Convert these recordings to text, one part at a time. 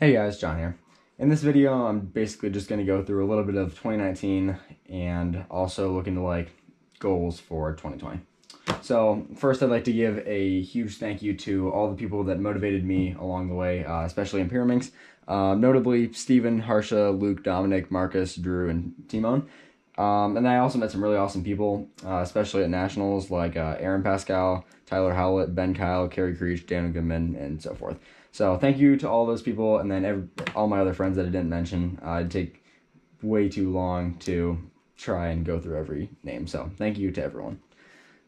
Hey guys, John here. In this video, I'm basically just going to go through a little bit of 2019 and also look into goals for 2020. So first, I'd like to give a huge thank you to all the people that motivated me along the way, especially in Pyraminx. Notably Steven, Harsha, Luke, Dominic, Marcus, Drew, and Timon. And I also met some really awesome people, especially at nationals, like Aaron Pascal, Tyler Howlett, Ben Kyle, Kerry Creech, Dan Goodman, and so forth. So thank you to all those people, and then all my other friends that I didn't mention. It'd take way too long to try and go through every name, so thank you to everyone.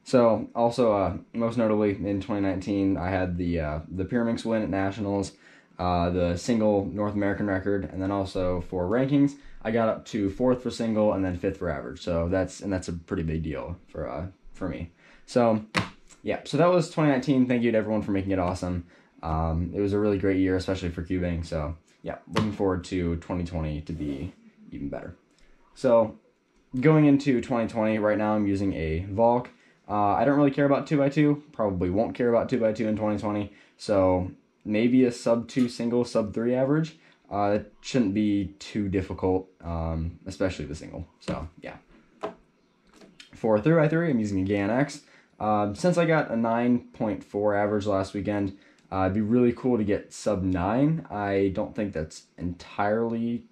So also, most notably in 2019, I had the Pyraminx win at nationals, the single North American record, and then also for rankings, I got up to 4th for single and then 5th for average. So that's a pretty big deal for me. So yeah, so that was 2019. Thank you to everyone for making it awesome. It was a really great year, especially for cubing. So yeah, looking forward to 2020 to be even better. So going into 2020, right now I'm using a Volk. I don't really care about 2x2, probably won't care about 2x2 in 2020. So maybe a sub-2 single, sub-3 average. It shouldn't be too difficult, especially the single. So yeah. For 3x3, I'm using a GAN X. Since I got a 9.4 average last weekend, it'd be really cool to get sub-9. I don't think that's entirely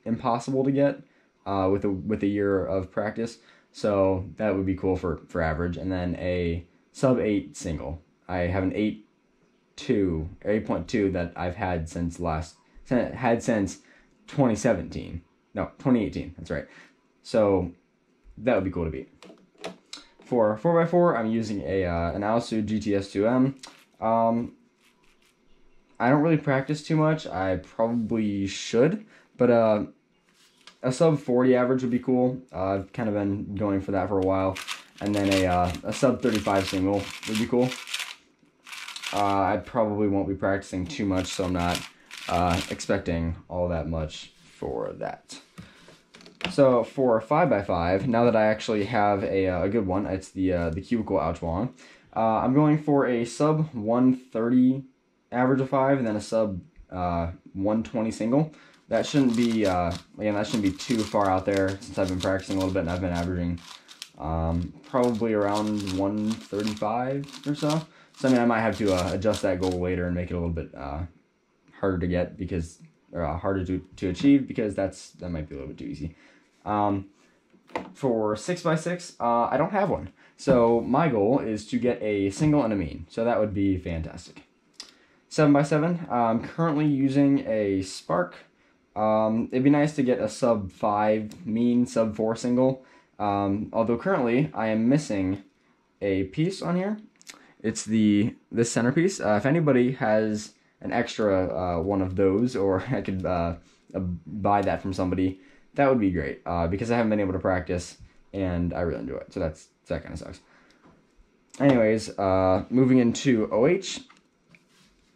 impossible to get with a year of practice. So that would be cool for average. And then a sub-8 single. I have an 8.2 that I've had since 2017. No, 2018. That's right. So that would be cool to beat. For 4x4, I'm using an Aosu GTS2M. I don't really practice too much. I probably should, but a sub 40 average would be cool. I've kind of been going for that for a while. And then a sub 35 single would be cool. I probably won't be practicing too much, so I'm not expecting all that much for that. So for 5x5, now that I actually have a good one, it's the cubicle Ouchwang. I'm going for a sub 130 average of 5 and then a sub 120 single. That shouldn't be again, that shouldn't be too far out there since I've been practicing a little bit and I've been averaging probably around 135 or so. So I mean, I might have to adjust that goal later and make it a little bit harder to get because harder to achieve because that might be a little bit too easy. For 6x6, I don't have one. So my goal is to get a single and a mean. So that would be fantastic. 7x7, I'm currently using a Spark. It'd be nice to get a sub 5 mean, sub 4 single. Although currently I am missing a piece on here. It's this centerpiece. If anybody has an extra one of those, or I could buy that from somebody, that would be great. Because I haven't been able to practice and I really enjoy it. So that kind of sucks. Anyways, moving into OH.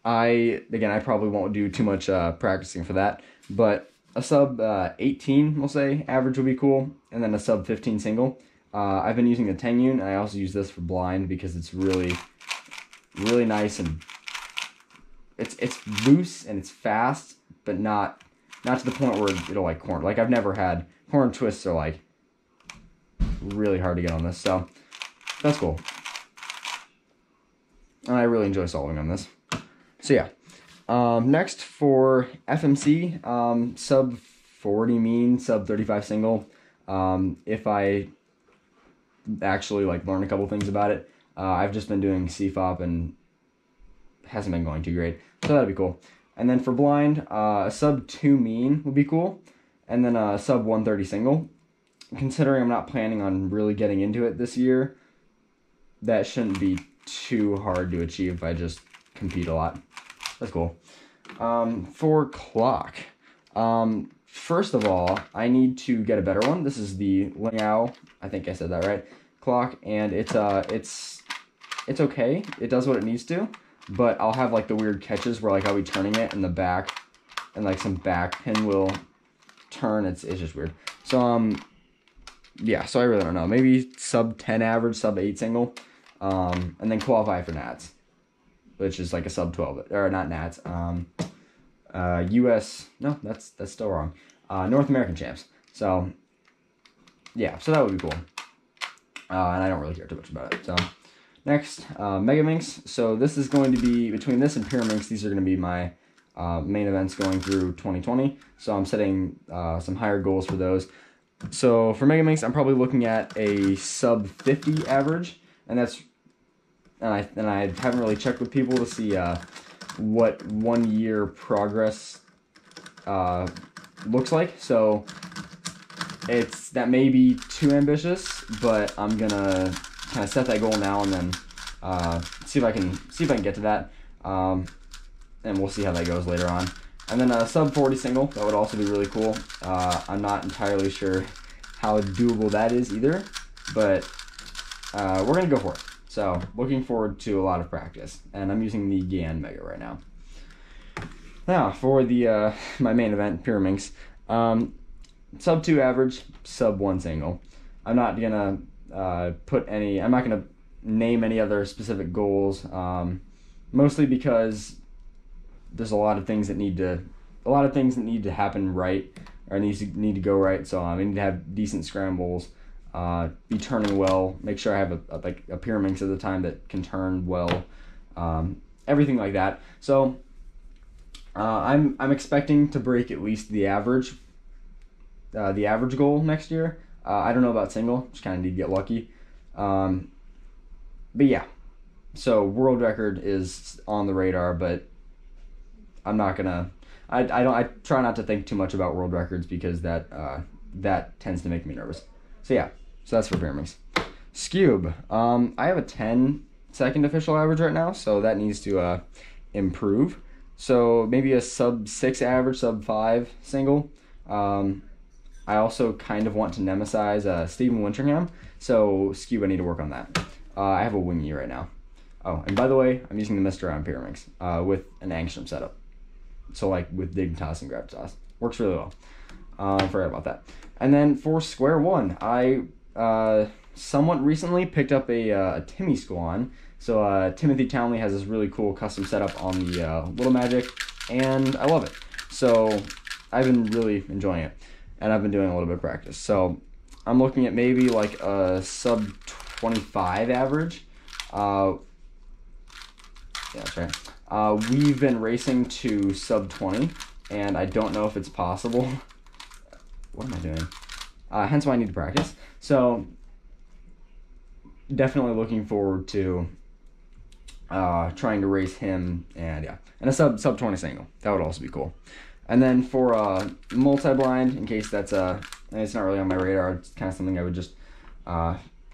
I probably won't do too much practicing for that, but a sub 18, we'll say, average would be cool, and then a sub 15 single. I've been using the Tengyun, and I also use this for blind because it's really, really nice, and it's loose and it's fast, but not to the point where it'll corner. I've never had corner twists are really hard to get on this, so that's cool. And I really enjoy solving on this. So yeah, next for FMC, sub 40 mean, sub 35 single. If I actually learn a couple things about it, I've just been doing CFOP and hasn't been going too great, so that'd be cool. And then for blind, a sub 2 mean would be cool, and then a sub 130 single. Considering I'm not planning on really getting into it this year, that shouldn't be too hard to achieve if I just compete a lot. That's cool. For clock, first of all, I need to get a better one. This is the Lingao, I think I said that right, clock, and it's okay. It does what it needs to, but I'll have the weird catches where I'll be turning it in the back, and some back pin will turn. It's just weird. So yeah, so I really don't know. Maybe sub 10 average, sub 8 single, and then qualify for Nats, which is a sub 12, or not Nats, US, no, that's still wrong. North American champs. So, yeah, so that would be cool. And I don't really care too much about it. So, next, Mega Minx. So this is going to be, between this and Pyra Minx, these are going to be my main events going through 2020. So I'm setting some higher goals for those. So for Mega Minx, I'm probably looking at a sub 50 average, and that's, and I haven't really checked with people to see what 1 year progress looks like. So that may be too ambitious, but I'm gonna kind of set that goal now and then see if I can get to that, and we'll see how that goes later on. And then a sub 40 single, that would also be really cool. I'm not entirely sure how doable that is either, but we're gonna go for it. So looking forward to a lot of practice, and I'm using the Gan Mega right now. Now for the my main event, Pyra Minx. Sub 2 average, sub 1 single. I'm not gonna I'm not gonna name any other specific goals, mostly because there's a lot of things that need to happen right, or need to go right. So I need to have decent scrambles, be turning well, make sure I have a Pyra Minx at the time that can turn well, everything like that. So I'm expecting to break at least the average goal next year. I don't know about single, just kind of need to get lucky. But yeah, so world record is on the radar, but I'm not gonna. I try not to think too much about world records because that tends to make me nervous. So yeah, so that's for Pyra Minx. Skewb. I have a 10-second official average right now, so that needs to improve. So maybe a sub 6 average, sub 5 single. I also kind of want to nemesize Stephen Winteringham, so Skewb, I need to work on that. I have a wingy right now. Oh, and by the way, I'm using the Mister on Pyra Minx with an angstrom setup. So like with dig toss and grab toss. Works really well. Forgot about that. And then for square one, I somewhat recently picked up a Timmy Squan. So Timothy Townley has this really cool custom setup on the Little Magic, and I love it. So I've been really enjoying it, and I've been doing a little bit of practice. So I'm looking at maybe like a sub 25 average. Yeah, that's right. We've been racing to sub 20, and I don't know if it's possible. What am I doing? Hence why I need to practice. So definitely looking forward to trying to race him, and yeah, and a sub 20 single. That would also be cool. And then for multi-blind, in case that's it's not really on my radar, it's kind of something I would just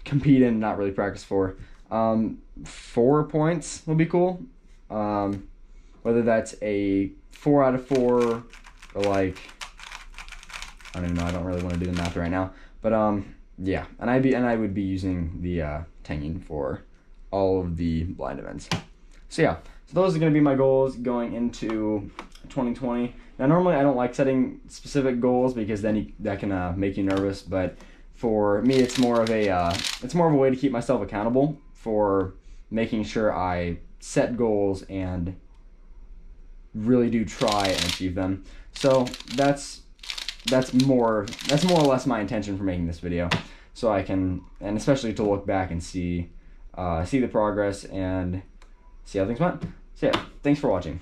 compete in, not really practice for. 4 points would be cool. Whether that's a 4 out of 4 or like, I don't even know, I don't really want to do the math right now. But yeah, and I would be using the Tengen for all of the blind events. So yeah, so those are going to be my goals going into 2020. Now normally I don't like setting specific goals because then that can make you nervous, but for me it's more of a way to keep myself accountable for making sure I set goals and really do try and achieve them. So that's more or less my intention for making this video, so I can, and especially to look back and see the progress and see how things went. So yeah, thanks for watching.